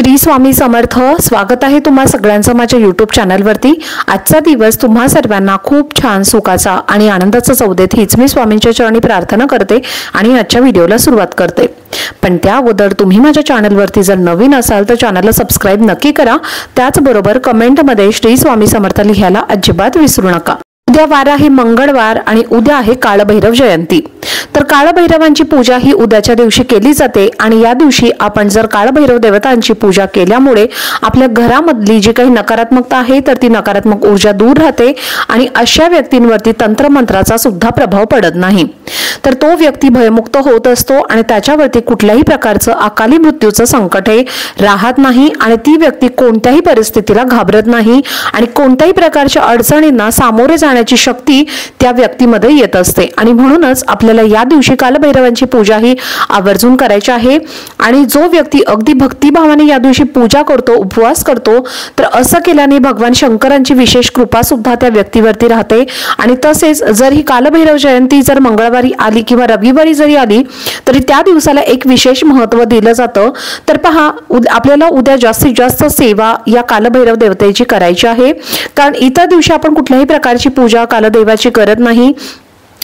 श्री स्वामी समर्थ। स्वागत आहे तुम्हा सगळ्यांचं माझ्या YouTube चॅनलवरती। आजचा दिवस तुम्हा सर्वांना खूप छान सुखाचा आणि आनंदाचा जाऊ देत हीच मी स्वामींच्या चरणी प्रार्थना करते आणि आजच्या व्हिडिओला सुरुवात करते। पण त्या अगोदर तुम्ही माझ्या चॅनलवरती जर नवीन असाल तर चॅनलला सबस्क्राइब नक्की करा। त्याचबरोबर कमेंटमध्ये श्री स्वामी समर्थ लिहायला अजिबात विसरू नका। उद्या वार आहे मंगळवार आणि उद्या आहे काळभैरव जयंती। तर काळभैरवांची पूजा ही उद्याच्या दिवशी केली जाते आणि या दिवशी आपण जर काळभैरव देवतांची पूजा केल्यामुळे आपल्या घरामधली जी काही नकारात्मकता आहे तर ती नकारात्मक ऊर्जा दूर राहते आणि अशा व्यक्तींवरती तंत्रमंत्राचा सुद्धा प्रभाव पडत नाही। तर तो व्यक्ती भयमुक्त होत असतो आणि त्याच्यावरती कुठल्याही प्रकारचं अकाली मृत्यूचं संकट हे राहत नाही आणि ती व्यक्ती कोणत्याही परिस्थितीला घाबरत नाही आणि कोणत्याही प्रकारच्या अडचणींना सामोरे जाण्याची शक्ती त्या व्यक्तीमध्ये येत असते। आणि म्हणूनच आपल्याला या दिवशी कालभैरवांची पूजा ही आवर्जून करायची आहे। आणि जो व्यक्ती अगदी भक्तिभावाने या दिवशी पूजा करतो, उपवास करतो, तर असं केल्याने भगवान शंकरांची विशेष कृपा सुद्धा त्या व्यक्तीवरती राहते। आणि तसेच जर ही कालभैरव जयंती जर मंगळवारी आली किंवा रविवारी जरी आली तरी त्या दिवसाला एक विशेष महत्त्व दिलं जातं। तर पहा, आपल्याला उद्या जास्तीत जास्त सेवा या कालभैरव देवतेची करायची आहे, कारण इतर दिवशी आपण कुठल्याही प्रकारची पूजा कालदेवाची करत नाही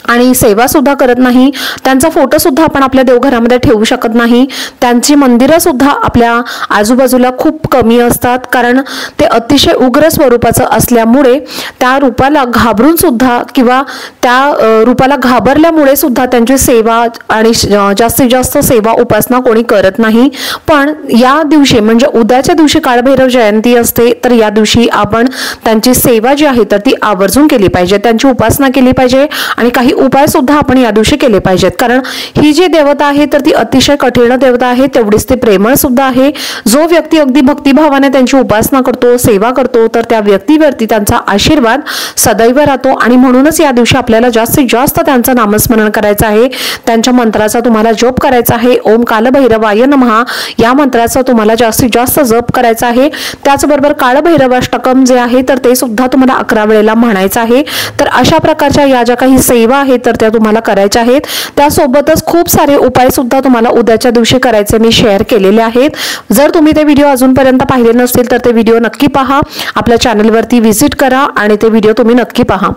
आणि सेवा सुद्धा करत नाही। त्यांचा फोटो सुद्धा आपण आपल्या देवघरामध्ये ठेवू शकत नाही। त्यांची मंदिरं सुद्धा आपल्या आजूबाजूला खूप कमी असतात, कारण ते अतिशय उग्र स्वरूपाचं असल्यामुळे त्या रूपाला घाबरून सुद्धा किंवा त्या रूपाला घाबरल्यामुळे सुद्धा त्यांची सेवा आणि जास्तीत जास्त सेवा उपासना कोणी करत नाही। पण या दिवशी म्हणजे उद्याच्या दिवशी काळभैरव जयंती असते, तर या दिवशी आपण त्यांची सेवा जी आहे तर ती आवर्जून केली पाहिजे, त्यांची उपासना केली पाहिजे आणि काही उपाय सुद्धा आपण या दिवशी केले पाहिजेत। कारण ही जी देवता आहे तर ती अतिशय कठीण देवता आहे, तेवढीच ती प्रेमळ सुद्धा आहे। जो व्यक्ती अगदी भक्तिभावाने त्यांची उपासना करतो, सेवा करतो, तर त्या व्यक्तीवरती त्यांचा आशीर्वाद सदैव राहतो। आणि म्हणूनच या दिवशी आपल्याला जास्तीत जास्त त्यांचं नामस्मरण करायचं आहे, त्यांच्या मंत्राचा तुम्हाला जप करायचा आहे। ओम कालभैरवाय नमः या मंत्राचा तुम्हाला जास्तीत जास्त जप करायचा आहे। त्याचबरोबर कालभैरवाष्टकम जे आहे तर ते सुद्धा तुम्हाला 11 वेळेला म्हणायचं आहे। तर अशा प्रकारच्या या ज्या काही सेवा आहेत तर त्या तुम्हाला करायच्या आहेत। त्यासोबतच खूप सारे उपाय सुद्धा तुम्हाला उद्याच्या दिवशी करायचे मी शेअर केलेले आहेत। जर तुम्ही ते व्हिडिओ अजूनपर्यंत पाहिले नसतील तर ते व्हिडिओ नक्की पहा, आपल्या चॅनलवरती व्हिजिट करा आणि ते व्हिडिओ तुम्ही नक्की पहा।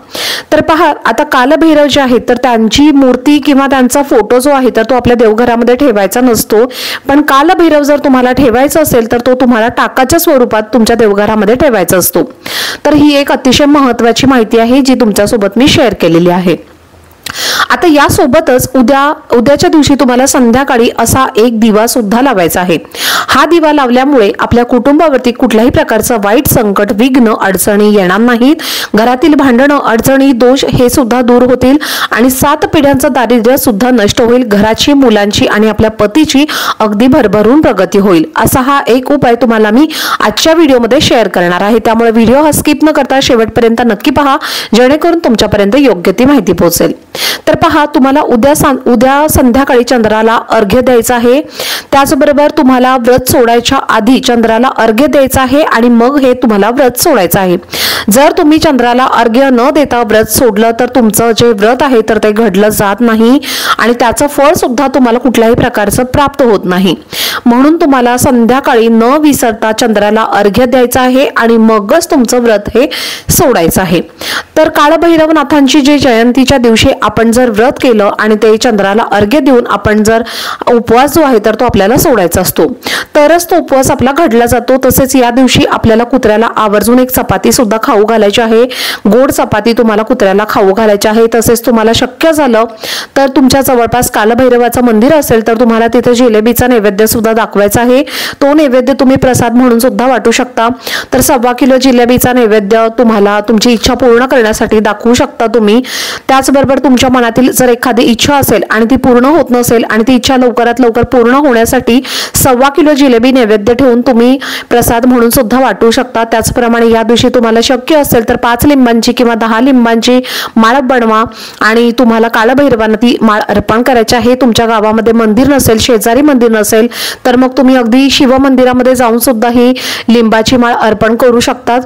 तर पहा, आता कालभैरव जे आहेत तर त्यांची मूर्ती किंवा त्यांचा फोटो जो आहे तर तो आपल्या देवघरामध्ये ठेवायचा नसतो, पण कालभैरव जर तुम्हाला ठेवायचा असेल तर तो तुम्हाला टाकाच्या स्वरूपात तुमच्या देवघरामध्ये ठेवायचा असतो। तर ही एक अतिशय महत्त्वाची माहिती आहे जी तुमच्यासोबत मी शेअर केलेली आहे। आता यासोबतच उद्याच्या दिवशी तुम्हाला संध्याकाळी असा एक दिवा सुद्धा लावायचा आहे। हा दिवा लावल्यामुळे आपल्या कुटुंबावरती कुठल्याही प्रकारचं वाईट संकट, विघ्न, अडचणी येणार नाहीत। घरातील भांडणं, अडचणी, दोष हे सुद्धा दूर होतील आणि 7 पिढ्यांचं दारिद्र्य सुद्धा नष्ट होईल। घराची, मुलांची आणि आपल्या पतीची अगदी भरभरून प्रगती होईल। असा हा एक उपाय तुम्हाला मी आजच्या व्हिडिओमध्ये शेअर करणार आहे, त्यामुळे व्हिडिओ हा स्किप न करता शेवटपर्यंत नक्की पहा, जेणेकरून तुमच्यापर्यंत योग्य ती माहिती पोहोचेल। तर पहा, तुम्हाला उद्या संध्याकाळी चंद्राला अर्घ्य द्यायचा आहे। त्याचबरोबर तुम्हाला व्रत सोडायच्या आधी चंद्राला अर्घ्य द्यायचा आहे आणि मग हे तुम्हाला व्रत सोडायचं आहे। जर तुम्ही चंद्राला अर्घ्य न देता व्रत सोडलं तर तुमचं जे व्रत आहे तर ते घडलं जात नाही आणि त्याचं फळ सुद्धा तुम्हाला कुठल्याही प्रकारचं प्राप्त होत नाही। म्हणून तुम्हाला संध्याकाळी न विसरता चंद्राला अर्घ्य द्यायचं आहे आणि मगच तुमचं व्रत हे सोडायचं आहे। तर काळभैरवनाथांची जे जयंतीच्या दिवशी आपण जर व्रत केलं आणि ते चंद्राला अर्घ्य देऊन आपण जर उपवास जो आहे तर तो आपल्याला सोडायचा असतो, तरच तो उपवास आपला घडला जातो। तसेच या दिवशी आपल्याला कुत्र्याला आवर्जून एक चपाती सुद्धा खाऊ घालायची आहे, गोड चपाती तुम्हाला कुत्र्याला खाऊ घालायची आहे। तसेच तुम्हाला शक्य झालं तर तुमच्या जवळपास कालभैरवाचं मंदिर असेल तर तुम्हाला तिथे जिलेबीचा नैवेद्य सुद्धा दाखवायचा आहे। तो नैवेद्य तुम्ही प्रसाद म्हणून सुद्धा वाटू शकता। तर 1.25 किलो जिलेबीचा नैवेद्य तुम्हाला तुमची इच्छा पूर्ण करण्यासाठी दाखवू शकता तुम्ही। त्याचबरोबर तुमच्या मनातील जर एखादी इच्छा असेल आणि ती पूर्ण होत नसेल आणि ती इच्छा लवकरात लवकर पूर्ण होण्यासाठी 1.25 किलो जिलेबी नैवेद्य ठेवून तुम्ही प्रसाद म्हणून सुद्धा वाटू शकता। त्याचप्रमाणे या दिवशी तुम्हाला शक्य असेल तर 5 लिंबांची किंवा 10 लिंबांची माळ बनवा आणि तुम्हाला कालभैरवांना ती माळ अर्पण करायची आहे। तुमच्या गावामध्ये मंदिर नसेल, शेजारी मंदिर नसेल तर मग तुम्ही अगदी शिव मंदिरामध्ये जाऊन सुद्धा ही लिंबाची माळ अर्पण करू शकता।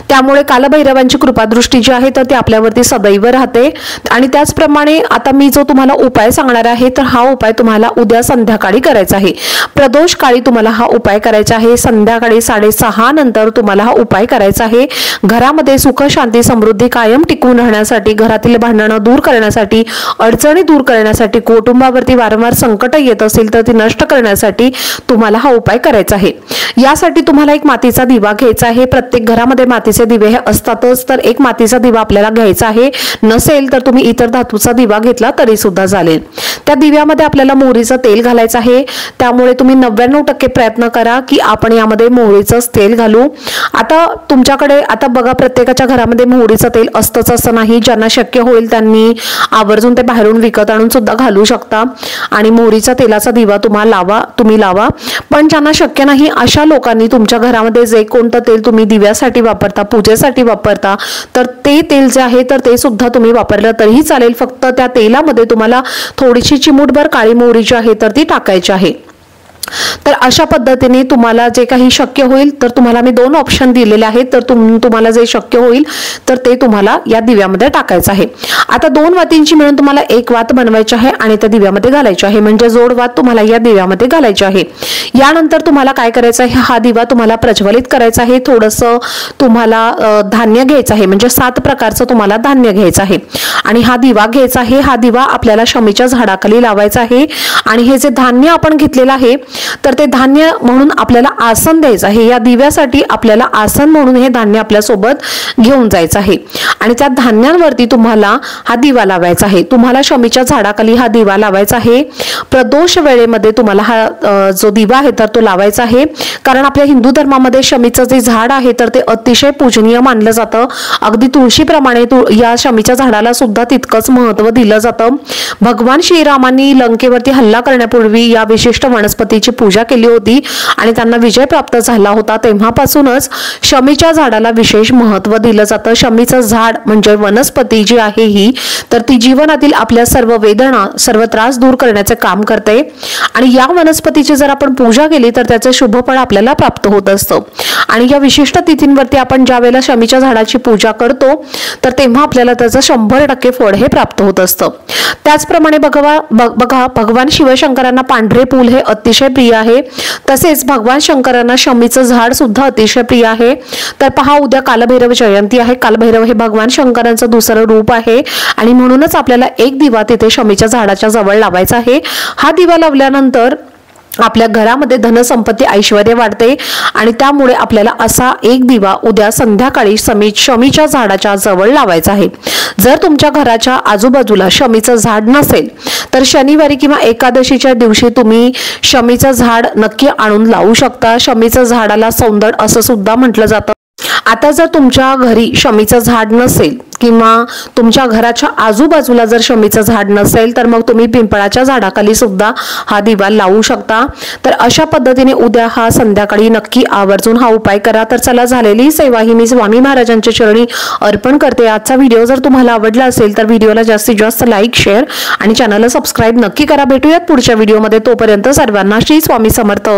त्यामुळे कालभैरवांची कृपादृष्टी जी आहे तर ती आपल्यावरती सदैव राहते। आणि त्याचप्रमाणे आता मी जो तुम्हाला उपाय सांगणार आहे तर हा उपाय तुम्हाला उद्या संध्याकाळी करायचा आहे। प्रदोष काळी तुम्हाला हा उपाय करायचा आहे। संध्याकाळी 6:30 नंतर तुम्हाला हा उपाय करायचा आहे। घरामध्ये सुख शांती समृद्धी कायम टिकून राहण्यासाठी, घरातील भांडणं दूर करण्यासाठी, अडचणी दूर करण्यासाठी, कुटुंबावरती वारंवार संकट येत असेल तर ती नष्ट करण्यासाठी तुम्हाला हा उपाय करायचा आहे। यासाठी तुम्हाला एक मातीचा दिवा घ्यायचा आहे। प्रत्येक घरामध्ये मातीचे दिवे हे असतातच, तर एक मातीचा दिवा आपल्याला घ्यायचा आहे। नसेल तर तुम्ही इतर धातूचा दिवा घेतला तरी सुद्धा चालेल। त्या दिव्यामध्ये आपल्याला मोहरीचं तेल घालायचं आहे। त्यामुळे तुम्ही 99% प्रयत्न करा की आपण यामध्ये मोहरीचंच तेल घालू। आता तुमच्याकडे आता बघा, प्रत्येकाच्या घरामध्ये मोहरीचं तेल असतंच असं नाही। ज्यांना शक्य होईल त्यांनी आवर्जून ते बाहेरून विकत आणून सुद्धा घालू शकता आणि मोहरीचा तेलाचा दिवा तुम्ही लावा। पण ज्यांना शक्य नाही अशा लोकांनी तुमच्या घरामध्ये जे कोणतं तेल तुम्ही दिव्यासाठी वापरता, पूजेसाठी वापरता, तर ते तेल जे आहे तर ते सुद्धा तुम्ही वापरलं तरीही चालेल। फक्त त्या तेलामध्ये तुम्हाला थोडीशी चिमूटभर काळी मोहरी जी आहे तर ती टाकायची आहे। तर अशा पद्धतीने तुम्हाला जे काही शक्य होईल, तर तुम्हाला मी 2 ऑप्शन दिलेले आहेत, तर तुम्हाला जे शक्य होईल तर ते तुम्हाला या दिव्यामध्ये टाकायचं आहे। आता 2 वातींची मिळून तुम्हाला एक वात बनवायची आहे आणि त्या दिव्यामध्ये घालायची आहे, म्हणजे जोड वात तुम्हाला या दिव्यामध्ये घालायची आहे। यानंतर तुम्हाला काय करायचं आहे, हा दिवा तुम्हाला प्रज्वलित करायचा आहे। थोडंसं तुम्हाला धान्य घ्यायचं आहे, म्हणजे 7 प्रकारचं तुम्हाला धान्य घ्यायचं आहे आणि हा दिवा घ्यायचा आहे। हा दिवा आपल्याला शमीच्या झाडाखाली लावायचा आहे आणि हे जे धान्य आपण घेतलेलं आहे तर ते धान्य म्हणून आपल्याला आसन द्यायचं आहे। या दिव्यासाठी आपल्याला आसन म्हणून हे धान्य आपल्या सोबत घेऊन जायचं आहे आणि त्या धान्यांवरती तुम्हाला हा दिवा लावायचा आहे। तुम्हाला शमीच्या झाडाखाली हा दिवा लावायचा आहे। प्रदोष वेळेमध्ये तुम्हाला हा जो दिवा आहे तर तो लावायचा आहे, कारण आपल्या हिंदू धर्मामध्ये शमीचं जे झाड आहे तर ते अतिशय पूजनीय मानलं जातं। अगदी तुळशीप्रमाणे या शमीच्या झाडाला सुद्धा तितकंच महत्त्व दिलं जातं। भगवान श्रीरामांनी लंकेवरती हल्ला करण्यापूर्वी या विशिष्ट वनस्पतीची पूजा केली होती आणि त्यांना विजय प्राप्त झाला होता। तेव्हापासूनच शमीच्या झाडाला विशेष महत्त्व दिलं जातं। शमीचं झाड म्हणजे वनस्पती जी आहे ही, तर ती जीवनातील आपल्या सर्व वेदना, सर्व त्रास दूर करण्याचे काम करते आणि या वनस्पतीची जर आपण पूजा केली तर त्याचे शुभ फळ आपल्याला प्राप्त होत असतं। आणि या विशिष्ट तिथींवरती आपण ज्या वेळेला शमीच्या झाडाची पूजा करतो तर तेव्हा आपल्याला त्याचं 100% फळ हे प्राप्त होत असतं। त्याचप्रमाणे बघा, भगवान शिवशंकरांना पांढरे फूल हे अतिशय प्रिय आहे, तसेच भगवान शंकरांना शमीचं झाड सुद्धा अतिशय प्रिय आहे। तर पहा, उद्या कालभैरव जयंती आहे। कालभैरव हे भगवान शंकरांचं दुसरं रूप आहे आणि म्हणूनच आपल्याला एक दिवा तिथे शमीच्या झाडाच्या जवळ लावायचा आहे। हा दिवा लावल्यानंतर आपल्या घरामध्ये धनसंपत्ती, ऐश्वर्य वाढते आणि त्यामुळे आपल्याला असा एक दिवा उद्या संध्याकाळी शमीच्या झाडाच्या जवळ लावायचा आहे। जर तुमच्या घराच्या आजूबाजूला शमीचं झाड नसेल तर शनिवारी किंवा एकादशीच्या दिवशी तुम्ही शमीचं झाड नक्की आणून लावू शकता। शमीचं झाडाला सौंदर्य असं सुद्धा म्हटलं जातं। आता जर तुमच्या घरी शमीचं झाड नसेल किंवा तुमच्या घराच्या आजूबाजूला जर शमीचं झाड नसेल तर मग तुम्ही पिंपळाच्या झाडाखाली सुद्धा हा दिवा लावू शकता। तर अशा पद्धतीने उद्या हा संध्याकाळी नक्की आवर्जून हा उपाय करा। तर चला, झालेली सेवा ही मी स्वामी महाराजांच्या चरणी अर्पण करते। आजचा व्हिडिओ जर तुम्हाला आवडला असेल तर व्हिडिओला जास्तीत जास्त लाईक, शेअर आणि चॅनलला सबस्क्राईब नक्की करा। भेटूयात पुढच्या व्हिडिओमध्ये, तोपर्यंत सर्वांना श्री स्वामी समर्थ।